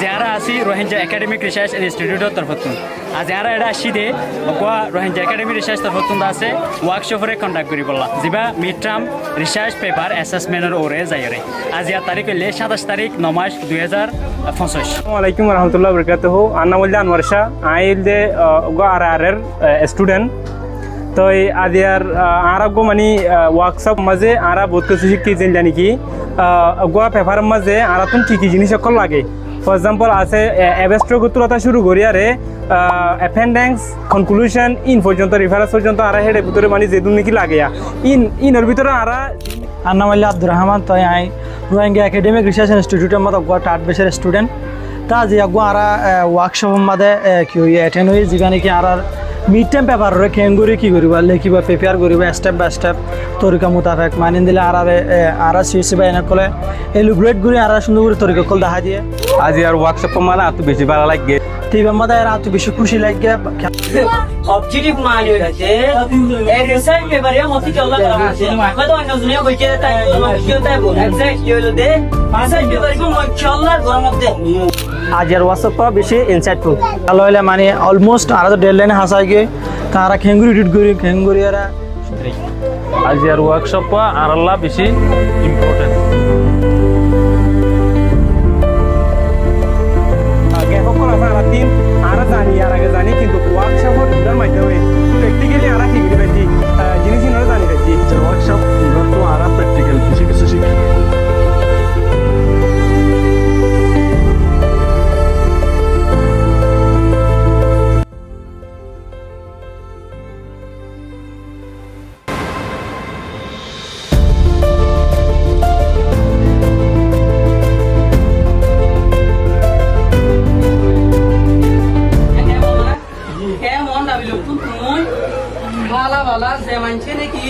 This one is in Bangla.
যারা আছি রোহিঙ্গা একাডেমিক রিসার্চ ইনস্টিটিউটের তরফতুন আর যারা এটা আসি দে গোয়া রোহিঙ্গা একাডেমিক রিসার্চ তরফতুন আছে ওয়ার্কশপরে কন্ডাক্ট করি বললা যা মিড টার্ম রিসার্চ পেপার অ্যাসেসমেন্টের ওরে যাইরে আজ ইয়ার তারিখ হইলে 27 তারিখ 9 মাস 2025। আসসালামু আলাইকুম রহমতুল্লাহ বরকাতুহু আন্না বলতে আনোয়ার শাহ আইল দে গো আরআরের স্টুডেন্ট তো আজ ইয়ার আরগো মানে ওয়ার্কশপ মাঝে আরা বহুত কিছু শিখি জানি কি গোয়া পেপার মাঝে আরাতুন কি কি জিনিস সকল লাগে ফর এক্সাম্পল আছে অ্যাবস্ট্রোগতুরতা শুরু করি আরে অ্যাপেন্ডেক্স কনক্লুশন ইন পর্যন্ত রেফারেন্স পর্যন্ত আরা হেডের ভিতরে মানে যেদুন নাকি লাগে ইনের ভিতরে আরা আন্না মাল্লা আব্দুর রহমান তো আই রোহিঙ্গা একাডেমিক রিসার্চ ইনস্টিটিউটের মতো গোয়া 8 বছরের স্টুডেন্ট তা যে গোয়া আরা ওয়ার্কশপ মাঝে কি অ্যাটেন্ড হয়ে যেখানে কি আর মিড টাইম পেপার কেঙ্গুরি কি করিবা লিখিবা প্রিপেয়ার করিবা স্টেপ বাই স্টেপ তরিকা মোতাবেক মানি দিলে আর সিএসি বা এনে কলে এলুগ্রেট করে আর সুন্দর করে তরিকা কল দেখা দিয়ে আজ আর ওয়ার্কশপ মানে এত বেশি ভালো লাগে টিবার মধ্যে আর এত বেশি খুশি লাগে অবজেক্টিভ মানে হচ্ছে এই রিসার্চ পেপারে মতি চলা আছে কত অন্য দুনিয়া কইছে তাই কিয়তাই বল এক্স্যাক্টলি হলো দে রিসার্চ পেপার কো চলার গরমতে আজ আর ওয়াটসঅ্যাপ বেশি ইনসাইটফুল ভালো হলে মানে অলমোস্ট আর তো ডেডলাইনে হাসাই গে তারা খেঙ্গুরি এডিট করি খেঙ্গুরি আর আজ আর ওয়ার্কশপ আর আল্লাহ বেশি ইম্পর্টেন্ট আগে সকল আমরা তিন আর জানি আর আগে জানি কিন্তু ওয়ার্কশপের ভিতর মাধ্যমে প্র্যাকটিক্যালি আর কি করে বেশি জিনিস নিয়ে জানি বেশি ওয়ার্কশপ এবার তো আর প্র্যাকটিক্যাল বেশি কিছু শিখি ভালা ভালা যে মানছে নাকি